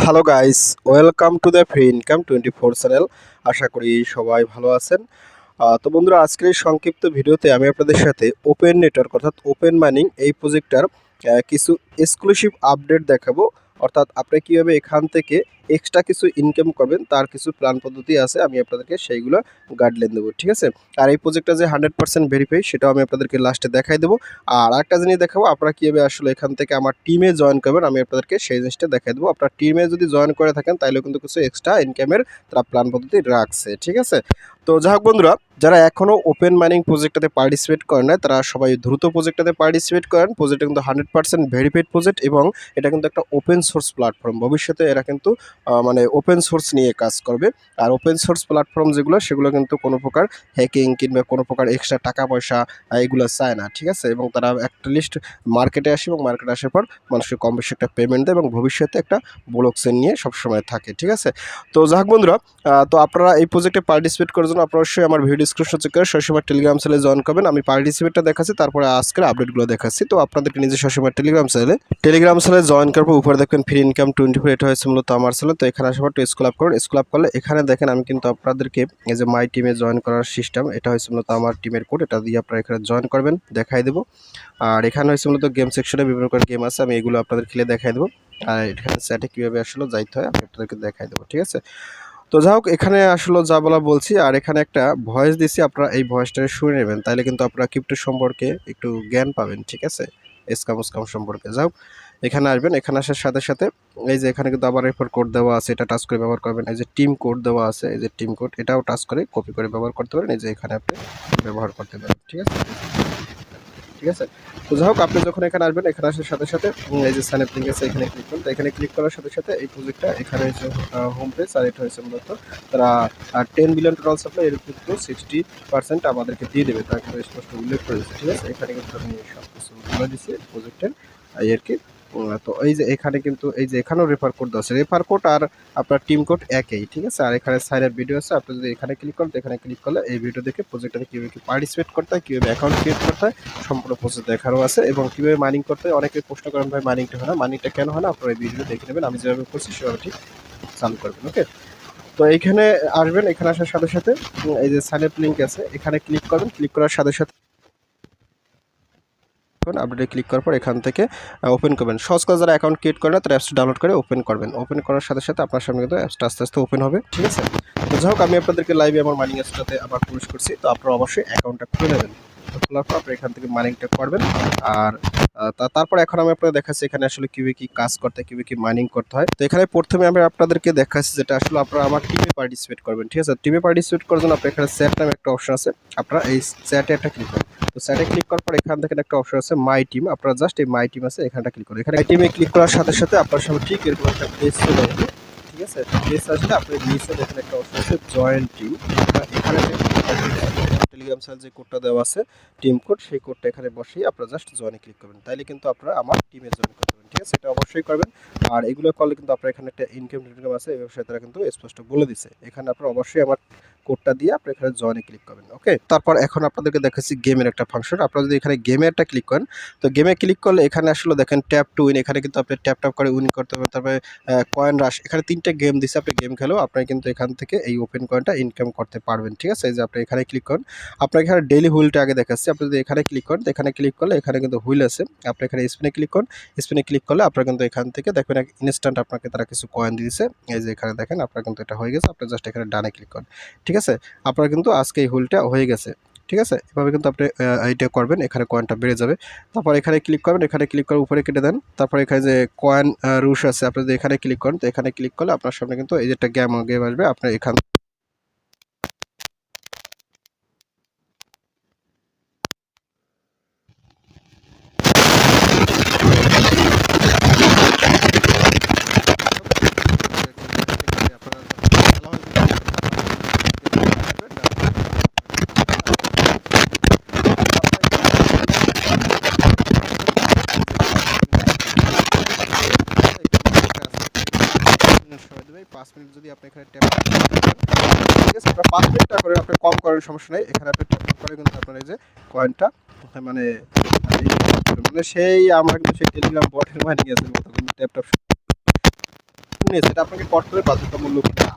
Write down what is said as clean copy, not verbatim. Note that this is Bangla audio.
Hello guys, welcome to the free income 24 channel. আশা করি সবাই ভালো আছেন। তো বন্ধুরা, আজকের এই সংক্ষিপ্ত ভিডিওতে আমি আপনাদের সাথে ওপেন নেটওয়ার্ক অর্থাৎ ওপেন মাইনিং এই প্রজেক্টটার কিছু এক্সক্লুসিভ আপডেট দেখাবো। অর্থাৎ আপনি কীভাবে এখান থেকে এক্সট্রা কিছু ইনকাম করবেন তার কিছু প্ল্যান পদ্ধতি আছে, আমি আপনাদেরকে সেইগুলো গাইডলাইন দেবো, ঠিক আছে। আর এই প্রজেক্টটা যে 100% ভেরিফাই সেটাও আমি আপনাদেরকে লাস্টে দেখাই দেবো। আর আরেকটা জিনিস দেখাবো, আপনারা কীভাবে আসলে এখান থেকে আমার টিমে জয়েন করবেন আমি আপনাদেরকে সেই জিনিসটা দেখাই দেবো। আপনার টিমে যদি জয়েন করে থাকেন তাহলে কিন্তু কিছু এক্সট্রা ইনকামের তারা প্ল্যান পদ্ধতি রাখছে, ঠিক আছে। তো যাই হোক বন্ধুরা, যারা এখনও ওপেন মাইনিং প্রজেক্টটাতে পার্টিসিপেট করেন না তারা সবাই দ্রুত প্রজেক্টটাতে পার্টিসিপেট করেন। প্রজেক্টটা কিন্তু 100% ভেরিফাইড প্রজেক্ট এবং এটা কিন্তু একটা ওপেন সোর্স প্ল্যাটফর্ম। ভবিষ্যতে এরা কিন্তু মানে ওপেন সোর্স নিয়ে কাজ করবে। আর ওপেন সোর্স প্ল্যাটফর্ম যেগুলো সেগুলো কিন্তু কোনো প্রকার হ্যাকিং কিংবা কোনো প্রকার এক্সট্রা টাকা পয়সা এগুলো চায় না, ঠিক আছে। এবং তারা একটা লিস্ট মার্কেটে আসে এবং মার্কেটে আসার পর মানুষকে কম বেশি একটা পেমেন্ট দেয় এবং ভবিষ্যতে একটা ব্লকচেন নিয়ে সবসময় থাকে, ঠিক আছে। তো যাই হোক বন্ধুরা, তো আপনারা এই প্রজেক্টে পার্টিসিপেট করার জন্য আপনারা অবশ্যই আমার ভিডিও ডিসক্রিপশন চেক করে সবসময় টেলিগ্রাম চ্যানেলে জয়েন করবেন। আমি পার্টিসিপেটটা দেখাচ্ছি, তারপরে আজকের আপডেটগুলো দেখাচ্ছি। তো আপনাদেরকে নিজে সবসময় টেলিগ্রাম চ্যানেলে জয়েন করবো। উপরে দেখবেন ফ্রি ইনকাম 24, এটা হয়েছে মূলত আমার চ্যানেল। তো এখানে আসার পর স্কুল আপ করুন। স্কুল আপ করলে এখানে দেখেন আমি কিন্তু আপনাদেরকে এই যে মাই টিমে জয়েন করার সিস্টেম, এটা হয়েছে মূলত আমার টিমের কোড, এটা দিয়ে আপনারা এখানে জয়েন করবেন, দেখাই দেবো। আর এখানে হয়েছে মূলত গেম সেকশনে বিভিন্ন প্রকার গেম আছে, আমি এগুলো আপনাদের খেলে দেখাই দেবো। আর এখানে চ্যাটে কীভাবে আসলে যাইতে হয় আমি আপনাদেরকে দেখাই দেবো, ঠিক আছে। তো যাই হোক, এখানে আসলে যা বলা বলছি, আর এখানে একটা ভয়েস দিছি, আপনারা এই ভয়েসটা শুনে নেবেন, তাইলে কিন্তু আপনারা ক্রিপ্টো সম্পর্কে একটু জ্ঞান পাবেন, ঠিক আছে, স্কাম সম্পর্কে। যাই হোক, এখানে আসবেন, এখানে আসার সাথে সাথে এই যে এখানে কিন্তু আবার রেফার কোড দেওয়া আছে, এটা টাচ করে ব্যবহার করবেন। এই যে টিম কোড দেওয়া আছে, এই যে টিম কোড, এটাও টাচ করে কপি করে ব্যবহার করতে পারেন। এই যে এখানে আপনি ব্যবহার করতে পারেন, ঠিক আছে, ঠিক আছে। তো যাই হোক, আপনি যখন এখানে আসবেন, এখানে আসার সাথে সাথে এই যে সাইন আপ লিঙ্ক আছে এখানে ক্লিক করুন। তো এখানে ক্লিক করার সাথে সাথে এই প্রজেক্টটা এখানে হচ্ছে হোম পেজ, আর এটা হচ্ছে মূলত তারা 10 বিলিয়ন টোটাল সাপ্লাই এর কিন্তু 60% আমাদেরকে দিয়ে দেবে, তার কিন্তু স্পষ্ট উল্লেখ করে দিচ্ছে, ঠিক আছে। এখানে কিন্তু আমি সব কিছু বলে দিচ্ছি প্রজেক্টের এই আর কি। তো এই যে এখানে কিন্তু এই যে এখানেও রেফার কোড দেওয়া আছে, রেফার কোড আর আপনার টিম কোড একই, ঠিক আছে। আর এখানে সাইন আপ ভিডিও আছে, আপনি যদি এখানে ক্লিক করেন, তো এখানে ক্লিক করলে এই ভিডিও দেখে প্রজেক্টটাতে কীভাবে কি পার্টিসিপেট করতে হয়, কীভাবে অ্যাকাউন্ট ক্রিয়েট করতে হয় সম্পূর্ণ প্রসেস দেখারও আছে, এবং কীভাবে মাইনিং করতে হয়। অনেকে প্রশ্ন করেন ভাই মাইনিংটা হয় না, মাইনিংটা কেন হয় না, আপনারা এই ভিডিও দেখে নেবেন, আমি যেভাবে করছি সেভাবে ঠিক চালু করবেন, ওকে। তো এইখানে আসবেন, এখানে আসার সাথে সাথে এই যে সাইন আপ লিঙ্ক আছে এখানে ক্লিক করবেন, ক্লিক করার সাথে সাথে আপডেটে ক্লিক করার পর এখান থেকে ওপেন করবেন। সহজ কাজ, যারা অ্যাকাউন্ট ক্রিয়েট করে না তারা অ্যাপসটা ডাউনলোড করে ওপেন করবেন। ওপেন করার সাথে সাথে আপনার সামনে কিন্তু অ্যাপসটা আস্তে আস্তে ওপেন হবে, ঠিক আছে। তো যাই হোক, আমি আপনাদেরকে লাইভে আমার মাইনিং অ্যাপসটাতে আবার প্রবেশ করছি। তো আপনারা অবশ্যই অ্যাকাউন্টটা খুলে নেবেন। খোলার পর আপনি এখান থেকে মাইনিংটা করবেন। আর তারপর এখন আমি আপনাদের দেখাচ্ছি এখানে আসলে কীভাবে কী কাজ করতে হয়, কীভাবে কী মাইনিং করতে হয়। তো এখানে প্রথমে আমি আপনাদেরকে দেখাচ্ছি যেটা আসলে আপনারা আমার টিমে পার্টিসিপেট করবেন, ঠিক আছে। টিমে পার্টিসিপেট করার জন্য আপনার এখানে চ্যাট নামে একটা অপশন আছে, আপনারা এই চ্যাটে একটা ক্লিক করুন। তো চ্যাটে ক্লিক করার পর এখান থেকে একটা অপশন আছে মাই টিম, আপনারা জাস্ট এই মাই টিম আছে এখানটা ক্লিক করুন। এখানে মাই টিমে ক্লিক করার সাথে সাথে আপনার সামনে ঠিক এরকম একটা পেজ চলে আসবে, ঠিক আছে। পেজ আসলে আপনি নিচে দেখেন একটা অপশন আছে জয়েন টিম, এখানে টেলিগ্রাম চ্যানেল যে কোডটা দেওয়া আছে টিম কোড, সেই কোডটা এখানে বসিয়ে আপনারা জাস্ট জয়েনে ক্লিক করবেন, তাইলে কিন্তু আপনারা আমার টিমে জয়েন করতে পারবেন, ঠিক আছে। এটা অবশ্যই করবেন। আর এগুলো করলে কিন্তু আপনার এখানে একটা ইনকাম আছে, এই ব্যবসায় তারা কিন্তু স্পষ্ট বলে দিছে। এখানে আপনারা অবশ্যই আমার কোডটা দিয়ে আপনি এখানে জয়েনে ক্লিক করবেন, ওকে। তারপর এখন আপনাদেরকে দেখাচ্ছি গেমের একটা ফাংশন। আপনারা যদি এখানে গেমে একটা ক্লিক করেন, তো গেমে ক্লিক করলে এখানে আসলে দেখেন ট্যাপ টু উইন, এখানে কিন্তু আপনি ট্যাপ ট্যাপ করে উইন করতে পারবেন। তারপরে কয়েন রাশ, এখানে 3টে গেম দিচ্ছে, আপনি গেম খেলেও আপনারা কিন্তু এখান থেকে এই ওপেন কয়েনটা ইনকাম করতে পারবেন, ঠিক আছে। এই যে আপনি এখানে ক্লিক করেন, আপনার এখানে ডেইলি হুইলটা আগে দেখাচ্ছি। আপনি যদি এখানে ক্লিক করেন, এখানে ক্লিক করলে এখানে কিন্তু হুইল আছে, আপনি এখানে স্পিনে ক্লিক করেন। স্পিনে ক্লিক করলে আপনারা কিন্তু এখান থেকে দেখবেন ইনস্ট্যান্ট আপনাকে তারা কিছু কয়েন দিয়েছে। এই যে এখানে দেখেন আপনার কিন্তু এটা হয়ে গেছে, আপনি জাস্ট এখানে ডানে ক্লিক করেন, ঠিক আছে। আপনার কিন্তু আজকে এই হুইলটা হয়ে গেছে, ঠিক আছে। এভাবে কিন্তু আপনি এইটা করবেন, এখানে কয়েনটা বেড়ে যাবে। তারপর এখানে ক্লিক করবেন, এখানে ক্লিক করে উপরে কেটে দেন। তারপর এখানে যে কয়েন রুশ আছে, আপনি যদি এখানে ক্লিক করেন, তো এখানে ক্লিক করলে আপনার সামনে কিন্তু এই যে একটা গেম আসবে, আপনার এখান সময় দেবে 5 মিনিট। যদি আপনি এখানে ট্যাপ ঠিক আছে, আপনার 5 মিনিটটা করে আপনি কম করার সমস্যা নেই। এখানে আপনি ট্যাপ করে কিন্তু আপনার এই যে কয়েনটা মানে মানে সেই আমরা কিন্তু সেই টেলিগ্রাম বটের মাইনিং আছে মতো কিন্তু ট্যাপ ট্যাপ নিয়েছে এটা আপনাকে কট্টরে বাধ্যতামূলক না।